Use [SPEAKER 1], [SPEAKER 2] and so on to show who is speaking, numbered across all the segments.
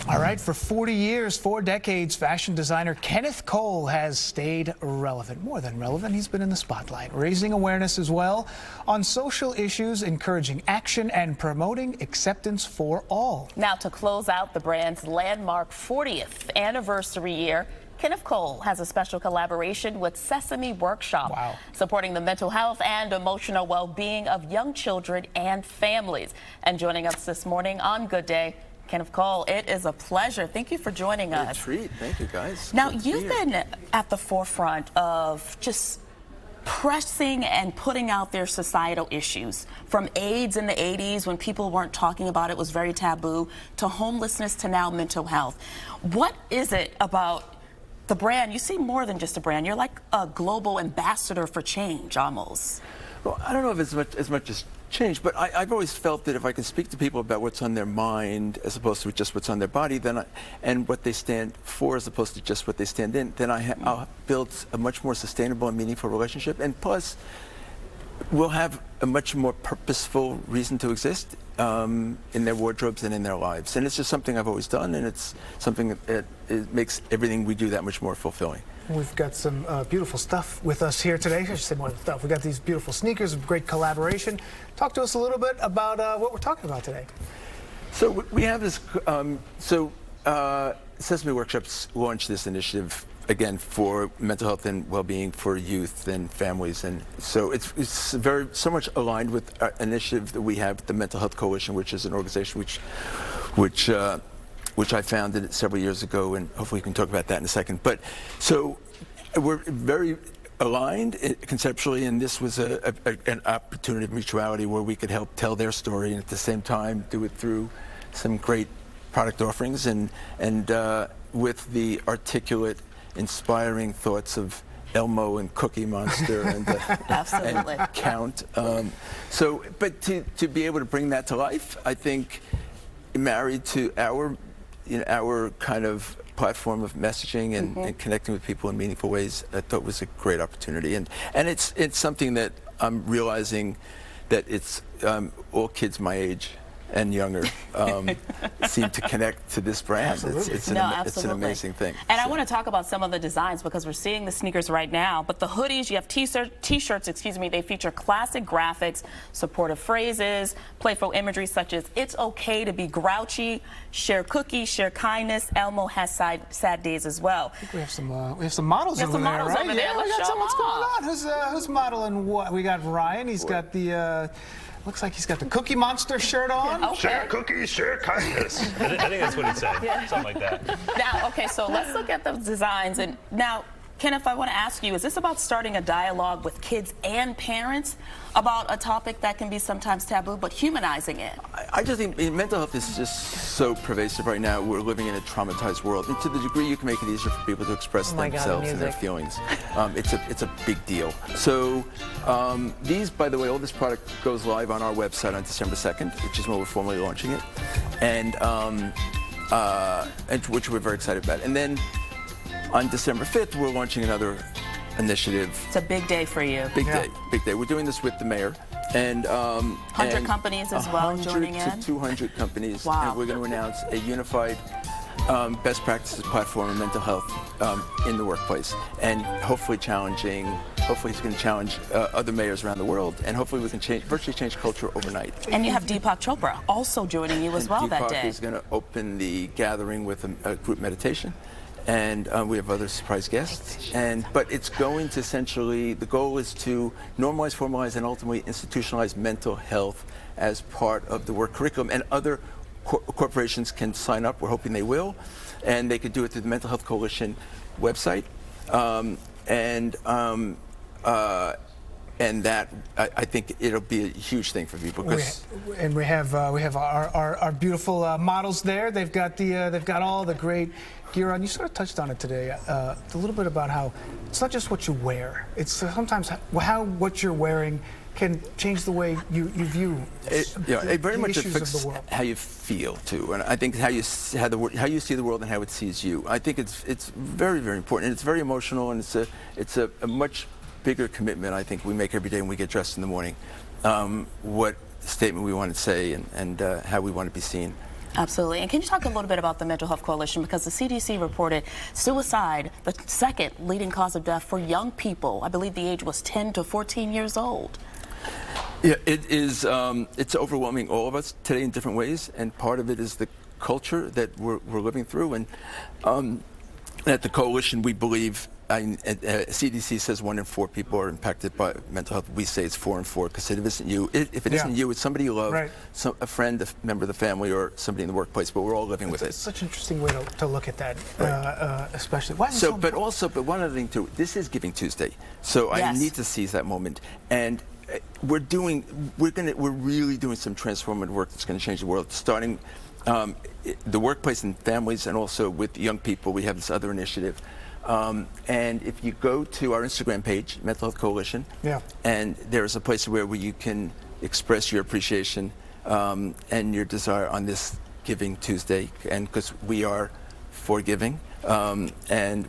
[SPEAKER 1] All right, for 40 years, 4 decades, fashion designer Kenneth Cole has stayed relevant. More than relevant, he's been in the spotlight, raising awareness as well on social issues, encouraging action and promoting acceptance for all.
[SPEAKER 2] Now, to close out the brand's landmark 40th anniversary year, Kenneth Cole has a special collaboration with Sesame Workshop, supporting the mental health and emotional well-being of young children and families. And joining us this morning on Good Day, Kenneth Cole, it is a pleasure. Thank you for joining us.
[SPEAKER 3] A treat. Thank you, guys.
[SPEAKER 2] Now, you've been at the forefront of just pressing and putting out their societal issues, from AIDS in the 80s when people weren't talking about it, was very taboo, to homelessness, to now mental health. What is it about the brand? You seem more than just a brand. You're like a global ambassador for change, almost.
[SPEAKER 3] Well, I don't know if it's as much as change, but I've always felt that if I can speak to people about what's on their mind as opposed to just what's on their body, then and what they stand for as opposed to just what they stand in, then I'll build a much more sustainable and meaningful relationship. And plus, we'll have a much more purposeful reason to exist in their wardrobes and in their lives. And it's just something I've always done, and it's something that it makes everything we do that much more fulfilling.
[SPEAKER 1] We've got some beautiful stuff with us here today. I should say more than stuff. We've got these beautiful sneakers, great collaboration. Talk to us a little bit about what we're talking about today.
[SPEAKER 3] So we have this, Sesame Workshops launched this initiative, again, for mental health and well-being for youth and families. And so it's so much aligned with our initiative that we have, the Mental Health Coalition, which is an organization which I founded several years ago, and hopefully we can talk about that in a second. But so we're very aligned conceptually, and this was an opportunity of mutuality where we could help tell their story and at the same time do it through some great product offerings and with the articulate, inspiring thoughts of Elmo and Cookie Monster and,
[SPEAKER 2] Absolutely.
[SPEAKER 3] and Count. But to be able to bring that to life, I think married to our kind of platform of messaging and connecting with people in meaningful ways, I thought was a great opportunity. And it's something that I'm realizing that it's all kids my age and younger seem to connect to this brand. It's an amazing thing.
[SPEAKER 2] And I want to talk about some of the designs because we're seeing the sneakers right now, but the hoodies, you have t-shirts, excuse me, they feature classic graphics, supportive phrases, playful imagery such as "It's okay to be grouchy," "Share cookies, share kindness." Elmo has sad days as well.
[SPEAKER 1] I think we have some models over there, right?
[SPEAKER 2] Over there.
[SPEAKER 1] Yeah,
[SPEAKER 2] Let's
[SPEAKER 1] we got
[SPEAKER 2] show
[SPEAKER 1] some. What's
[SPEAKER 2] them
[SPEAKER 1] going on? Who's modeling what? We got Ryan. He's got the. Looks like he's got the Cookie Monster shirt on.
[SPEAKER 2] Okay.
[SPEAKER 4] Share cookies, share kindness. I think that's what he said. Something like that.
[SPEAKER 2] Now, okay, so let's look at the designs. And now, Kenneth, I want to ask you, is this about starting a dialogue with kids and parents about a topic that can be sometimes taboo, but humanizing it?
[SPEAKER 3] I just think mental health is just so pervasive right now. We're living in a traumatized world. And to the degree you can make it easier for people to express themselves and their feelings, it's a big deal. So these, by the way, all this product goes live on our website on December 2nd, which is when we're formally launching it, and which we're very excited about. And then on December 5th, we're launching another initiative.
[SPEAKER 2] It's a big day for you.
[SPEAKER 3] Big day, big day. We're doing this with the mayor. And
[SPEAKER 2] 100 companies as well joining in?
[SPEAKER 3] 100 to 200 companies.
[SPEAKER 2] Wow.
[SPEAKER 3] And we're going to announce a unified best practices platform in mental health in the workplace. And hopefully it's going to challenge other mayors around the world. And hopefully we can virtually change culture overnight.
[SPEAKER 2] And you have Deepak Chopra also joining you as well that day.
[SPEAKER 3] Deepak is going to open the gathering with a group meditation. And we have other surprise guests. But it's going to essentially, the goal is to normalize, formalize, and ultimately institutionalize mental health as part of the work curriculum. And other corporations can sign up. We're hoping they will. And they could do it through the Mental Health Coalition website. And that, I think it'll be a huge thing for people.
[SPEAKER 1] And we have our beautiful models there. They've got all the great gear on. You sort of touched on it today, a little bit about how it's not just what you wear. It's sometimes how what you're wearing can change the way you view
[SPEAKER 3] it very much affects how you feel too, and I think how you see the world and how it sees you. I think it's very, very important, and it's very emotional, and it's a much bigger commitment I think we make every day when we get dressed in the morning. What statement we want to say and how we want to be seen.
[SPEAKER 2] Absolutely. And can you talk a little bit about the Mental Health Coalition? Because the CDC reported suicide, the second leading cause of death for young people. I believe the age was 10 to 14 years old.
[SPEAKER 3] Yeah, it is. It's overwhelming all of us today in different ways, and part of it is the culture that we're living through. And at the coalition, we believe. CDC says 1 in 4 people are impacted by mental health. We say it's 4 in 4 because if it isn't you, if it isn't you, it's somebody you love,
[SPEAKER 1] Right.
[SPEAKER 3] a friend, a member of the family, or somebody in the workplace. But we're all living with it.
[SPEAKER 1] It's such an interesting way to look at that, especially. Why is it
[SPEAKER 3] So,
[SPEAKER 1] so
[SPEAKER 3] but one other thing too. This is Giving Tuesday, so I
[SPEAKER 2] Yes.
[SPEAKER 3] need to seize that moment. And we're really doing some transformative work that's going to change the world. Starting the workplace and families, and also with young people. We have this other initiative. And if you go to our Instagram page, Mental Health Coalition, and there's a place where you can express your appreciation and your desire on this Giving Tuesday, and because we are forgiving, and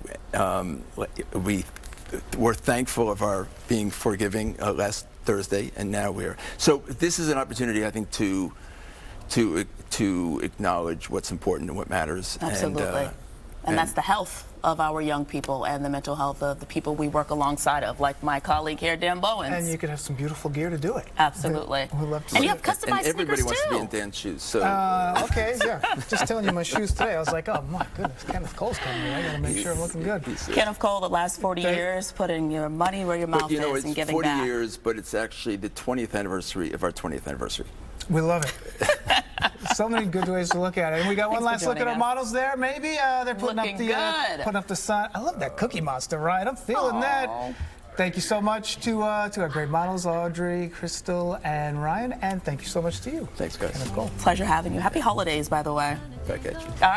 [SPEAKER 3] we're thankful of our being forgiving last Thursday, and now we're. So this is an opportunity, I think, to acknowledge what's important and what matters.
[SPEAKER 2] Absolutely. And that's the health of our young people and the mental health of the people we work alongside of, like my colleague here, Dan Bowens.
[SPEAKER 1] And you could have some beautiful gear to do it.
[SPEAKER 2] Absolutely.
[SPEAKER 1] We'd love to
[SPEAKER 2] And
[SPEAKER 1] see
[SPEAKER 2] you have
[SPEAKER 1] it.
[SPEAKER 2] customized
[SPEAKER 3] and everybody
[SPEAKER 2] sneakers
[SPEAKER 3] wants to be
[SPEAKER 2] too.
[SPEAKER 3] in Dan's shoes. So
[SPEAKER 1] Okay, yeah. Just telling you my shoes today. I was like, oh my goodness, Kenneth Cole's coming here. I gotta make sure I'm looking good.
[SPEAKER 2] Kenneth Cole, the last 40 years, putting your money where your mouth
[SPEAKER 3] But you know,
[SPEAKER 2] is and
[SPEAKER 3] it's
[SPEAKER 2] giving
[SPEAKER 3] 40
[SPEAKER 2] back.
[SPEAKER 3] years, but it's actually the 20th anniversary of our 20th anniversary.
[SPEAKER 1] We love it. So many good ways to look at it. And we got one
[SPEAKER 2] Thanks for
[SPEAKER 1] last look at
[SPEAKER 2] joining
[SPEAKER 1] our
[SPEAKER 2] us.
[SPEAKER 1] models there. Maybe they're putting
[SPEAKER 2] Looking
[SPEAKER 1] up the
[SPEAKER 2] good.
[SPEAKER 1] putting up the sign. I love that Cookie Monster ride. I'm feeling that. Thank you so much to our great models, Audrey, Crystal, and Ryan. And thank you so much to you.
[SPEAKER 3] Thanks, guys.
[SPEAKER 1] Kenneth Cole.
[SPEAKER 2] Pleasure having you. Happy holidays, by the way.
[SPEAKER 3] Back at you.
[SPEAKER 2] All right.